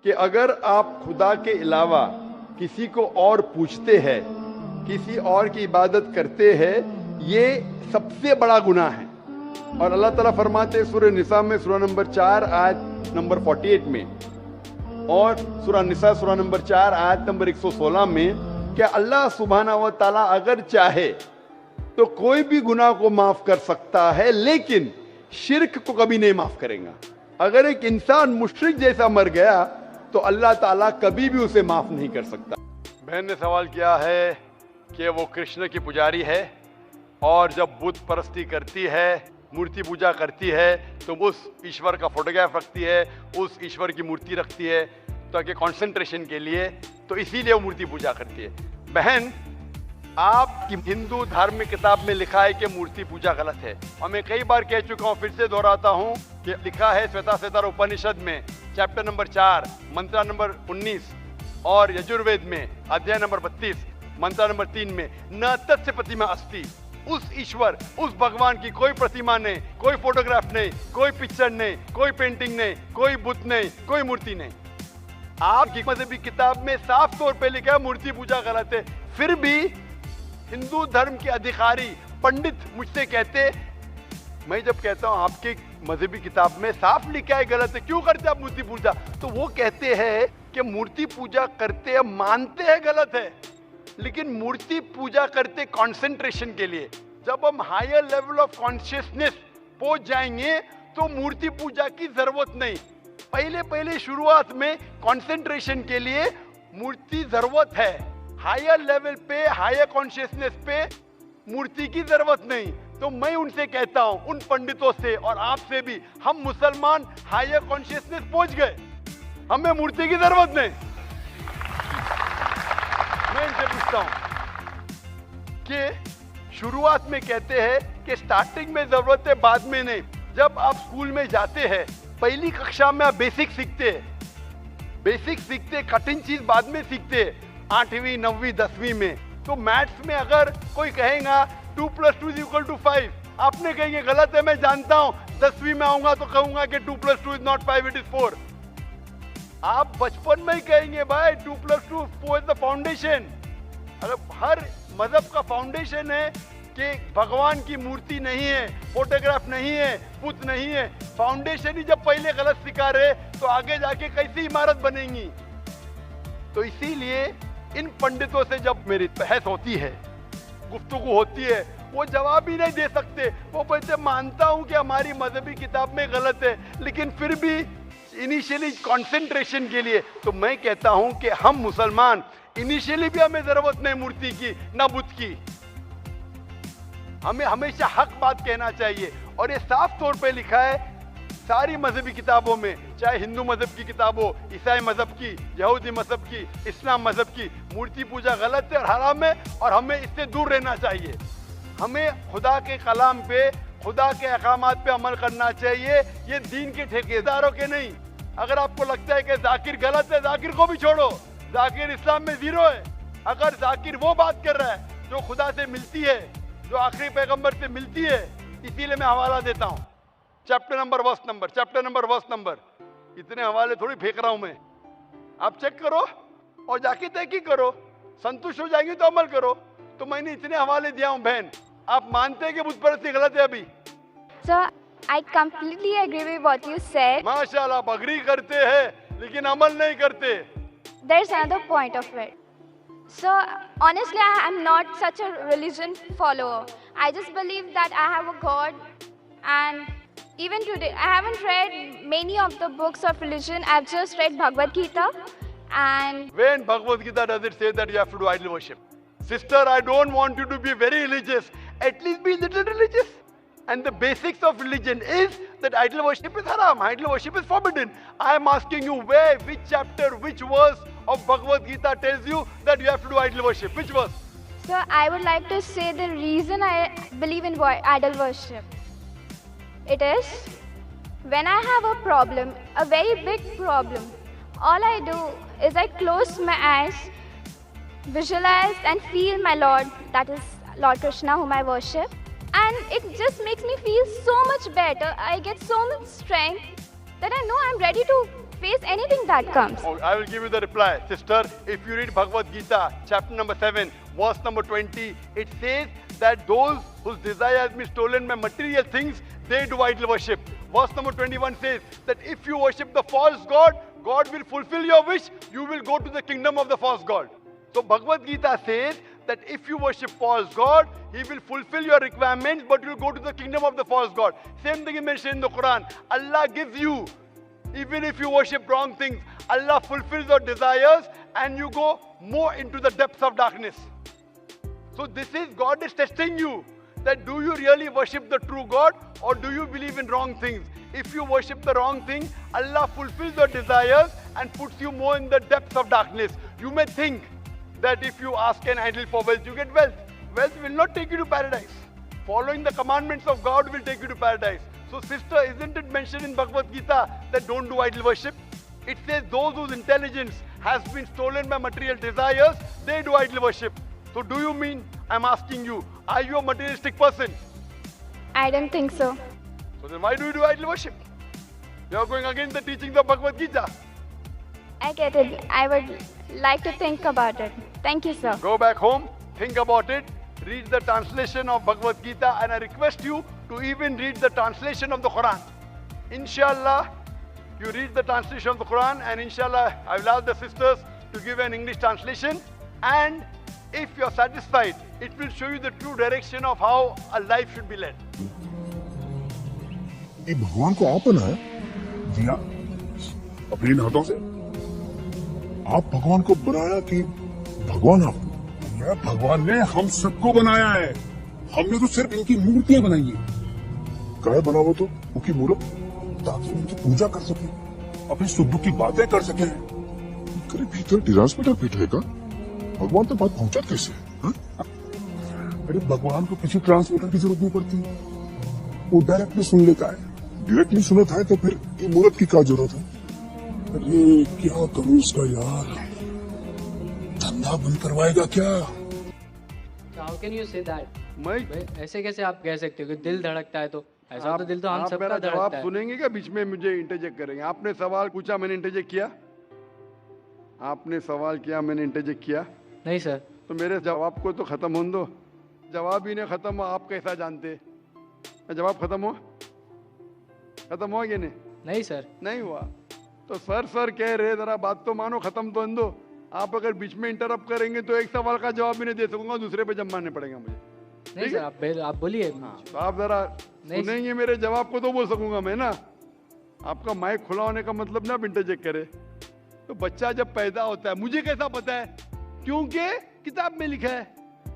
कि अगर आप खुदा के अलावा किसी को और पूछते हैं, किसी और की इबादत करते हैं, ये सबसे बड़ा गुनाह है। और अल्लाह ताला फरमाते हैं सूरह निसा में सूरह नंबर 4 आयत नंबर 48 में, और सूरह निसा सूरह नंबर 4 आयत नंबर 116 में, कि अल्लाह सुब्हाना व ताला अगर चाहे तो कोई भी गुनाह को माफ कर सकता है, लेकिन शिर्क को कभी नहीं माफ करेगा। अगर एक इंसान मुशरिक जैसा मर गया तो अल्लाह ताला कभी भी उसे माफ नहीं कर सकता। बहन ने सवाल किया है कि वो कृष्ण की पुजारी है और जब बुत परस्ती करती है, मूर्ति पूजा करती है, तो उस ईश्वर का फोटोग्राफ रखती है, उस ईश्वर की मूर्ति रखती है ताकि कंसंट्रेशन के लिए, तो इसीलिए वो मूर्ति पूजा करती है। बहन, आपकी हिंदू धार्मिक किताब में लिखा है कि मूर्ति पूजा गलत है, और मैं कई बार कह चुका हूँ, फिर से दोहराता हूँ कि लिखा है श्वेताश्वेतर उपनिषद में चैप्टर नंबर 4 मंत्र नंबर 19 और यजुर्वेद में अध्याय नंबर 32 मंत्र नंबर 3 में, न तस्य प्रतिमा अस्ति, उस ईश्वर, उस भगवान की कोई प्रतिमा नहीं, कोई फोटोग्राफ नहीं, कोई पिक्चर नहीं, कोई पेंटिंग नहीं, कोई बुत नहीं, कोई मूर्ति नहीं। आपकी मजहबी किताब में साफ तौर पे लिखा है मूर्ति पूजा गलत है, फिर भी हिंदू धर्म के अधिकारी पंडित मुझसे कहते, मैं जब कहता हूं आपके मजहबी किताब में साफ लिखा है गलत है, क्यों करते आप मूर्ति पूजा, तो वो कहते हैं कि मूर्ति पूजा करते हैं, मानते हैं गलत है, लेकिन मूर्ति पूजा करते कंसंट्रेशन के लिए। जब हम हायर लेवल ऑफ कॉन्शियसनेस पहुंच जाएंगे तो मूर्ति पूजा की जरूरत नहीं। पहले शुरुआत में कंसंट्रेशन के लिए मूर्ति जरूरत है, हायर लेवल पे, हायर कॉन्शियसनेस पे मूर्ति की जरूरत नहीं। तो मैं उनसे कहता हूं, उन पंडितों से और आपसे भी, हम मुसलमान हायर कॉन्शियसनेस पहुंच गए, हमें मूर्ति की जरूरत नहीं। मैं इनसे पूछता हूं कि शुरुआत में कहते हैं कि स्टार्टिंग में जरूरत है, बाद में नहीं। जब आप स्कूल में जाते हैं, पहली कक्षा में आप बेसिक सीखते, कठिन चीज बाद में सीखते, 8वीं 9वीं 10वीं में। तो मैथ्स में अगर कोई कहेगा 2 + 2 = 5, आपने कहेंगे गलत है, मैं जानता हूं, 10वीं में आऊंगा तो कहूंगा कि 2 + 2 is not 5, it is 4। आप बचपन में ही कहेंगे भाई 2 + 2 4 is the foundation। अगर हर मजहब का फाउंडेशन है कि भगवान की मूर्ति नहीं है, फोटोग्राफ नहीं है, पुत नहीं है, फाउंडेशन ही जब पहले गलत सिखा रहे तो आगे जाके कैसी इमारत बनेगी। तो इसीलिए इन पंडितों से जब मेरी बहस होती है, गुफ्तगू होती है, वो जवाब ही नहीं दे सकते। वो कहते मानता हूं कि हमारी मजहबी किताब में गलत है, लेकिन फिर भी इनिशियली कंसंट्रेशन के लिए। तो मैं कहता हूं कि हम मुसलमान इनिशियली भी हमें जरूरत नहीं मूर्ति की ना बुत की, हमें हमेशा हक बात कहना चाहिए। और ये साफ तौर पे लिखा है सारी मजहबी किताबों में, चाहे हिंदू मजहब की किताब हो, ईसाई मजहब की, यहूदी मजहब की, इस्लाम मजहब की, मूर्ति पूजा गलत है और हराम है, और हमें इससे दूर रहना चाहिए। हमें खुदा के कलाम पे, खुदा के अहकामात पे अमल करना चाहिए, ये दीन के ठेकेदारों के नहीं। अगर आपको लगता है कि जाकिर गलत है, जाकिर को भी छोड़ो, जाकिर इस्लाम में 0 है। अगर जाकिर वो बात कर रहा है जो खुदा से मिलती है, जो आखिरी पैगंबर से मिलती है, इसीलिए मैं हवाला देता हूं, चैप्टर नंबर वर्स नंबर। इतने हवाले थोड़ी फेंक रहा हूं मैं, आप चेक करो और जाके तहकीक करो, संतुष्ट हो जाएंगे तो अमल करो। तो मैंने इतने हवाले दिया हूं बहन, आप मानते हैं कि बुत परस्ती गलत है अभी? Sir, I completely agree with what you said. माशाल्लाह, आप अग्री करते हैं लेकिन अमल नहीं करते। There's another point of it. So, honestly, I am not such a religion follower. I just believe that I have a God, and even today, I haven't read many of the books of religion. I've just read Bhagavad Gita, and when Bhagavad Gita does it say that you have to do idol worship? Sister, I don't want you to be very religious. At least be a little religious. And the basics of religion is that idol worship is haram. Idol worship is forbidden. I am asking you where, which chapter, which verse of Bhagavad Gita tells you that you have to do idol worship? Which verse? so I would like to say the reason I believe in idol worship. It is when I have a problem, a very big problem, all I do is I close my eyes, visualize and feel my Lord, that is Lord Krishna whom I worship. And it just makes me feel so much better. I get so much strength then I know I'm ready to face anything that comes. Oh, I will give you the reply. Sister, if you read Bhagavad Gita, chapter number 7, verse number 20, it says that those whose desire has been stolen by material things, they do idol worship. Verse number 21 says that if you worship the false god, God will fulfill your wish, you will go to the kingdom of the false god. So Bhagavad Gita says that if you worship false god, he will fulfill your requirements, but you will go to the kingdom of the false god. Same thing is mentioned in the Quran. Allah gives you, even if you worship wrong things, Allah fulfills your desires and you go more into the depths of darkness. So this is, God is testing you, that do you really worship the true God or do you believe in wrong things? If you worship the wrong thing, Allah fulfills your desires and puts you more in the depths of darkness. You may think that if you ask an idol for wealth, you get wealth. Wealth will not take you to paradise. Following the commandments of God will take you to paradise. So sister, isn't it mentioned in Bhagavad Gita that don't do idol worship? It says those whose intelligence has been stolen by material desires, they do idol worship. So do you mean, I'm asking you, are you a materialistic person? I don't think so. So then why do you do idol worship? You are going against the teachings of Bhagavad Gita. I get it. I would like to think about it. Thank you, sir. Go back home, think about it, read the translation of Bhagavad Gita, and I request you to even read the translation of the Quran. Inshallah, you read the translation of the Quran, and inshallah, I will ask the sisters to give an English translation. And if you are satisfied, it will show you the true direction of how a life should be led. ये भगवान को आप बनाया दिया अपने इन हाथों से। आप भगवान को बनाया कि भगवान आप? या भगवान ने हम सबको बनाया है। हमने तो सिर्फ इनकी मूर्तियां बनाई है। क्या बनाओ तो उनकी मूर्त, ताकि उनकी पूजा कर सके, अपने सुख दुख की बातें कर सके। करे भीतर ट्रांसमीटर बैठेगा, भगवान तक बात पहुंचा कैसे? अरे भगवान को किसी ट्रांसमीटर की जरूरत नहीं पड़ती, वो डायरेक्टली सुन लेता है। डायरेक्टली सुनता है तो फिर ये मूर्त की क्या जरूरत है? अरे क्या करूं इसका यार, धंधा बंद करवाएगा क्या? How can you say that? मैं ऐसे कैसे आप कह सकते हो कि दिल धड़कता है? तो ऐसा तो दिल तो हम आप सबका मेरा धड़कता जवाब है। सुनेंगे क्या? बीच में मुझे इंटरजेक्ट करेंगे? आपने सवाल पूछा, मैंने इंटरजेक्ट किया? आपने सवाल किया, मैंने इंटरजेक्ट किया? नहीं सर। तो मेरे जवाब को तो खत्म होने दो। जवाब ही नहीं खत्म हुआ, आप कैसा जानते? जवाब खत्म हुआ? खत्म हुआ कि नहीं? नहीं सर। नहीं हुआ। तो सर कह रहे, जरा बात तो मानो, खत्म तो होने दो। आप अगर बीच में इंटरप्ट करेंगे तो एक सवाल का जवाब भी नहीं दे सकूंगा, दूसरे पे जब मानने पड़ेगा मुझे। नहीं सर, आप बोलिए। तो आप जरा सुनेंगे मेरे जवाब को तो बोल सकूंगा मैं ना। आपका माइक खुला होने का मतलब ना आप इंटरजेक्ट करे। तो बच्चा जब पैदा होता है, मुझे कैसा पता है? क्योंकि किताब में लिखा है,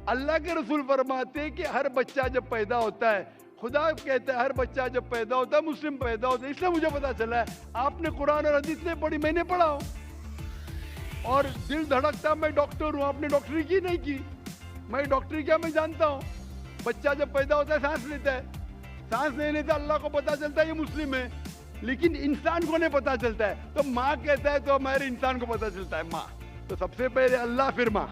अल्लाह के रसूल फरमाते हैं कि हर बच्चा जब पैदा होता है, खुदा कहता है हर बच्चा जब पैदा होता है मुस्लिम पैदा होता है, इसलिए मुझे पता चला है। आपने कुरान और हदीस नहीं पढ़ी, मैंने पढ़ा हूं। और दिल धड़कता, मैं डॉक्टर हूं, आपने डॉक्टरी की नहीं की। मैं डॉक्टरी क्या, मैं जानता हूं। बच्चा जब पैदा होता है सांस लेता है, सांस लेने से अल्लाह को पता चलता है ये मुस्लिम है, लेकिन इंसान को नहीं पता चलता है। तो माँ कहता है तो हमारे इंसान को पता चलता है, माँ। तो सबसे पहले अल्लाह, फिर माँ।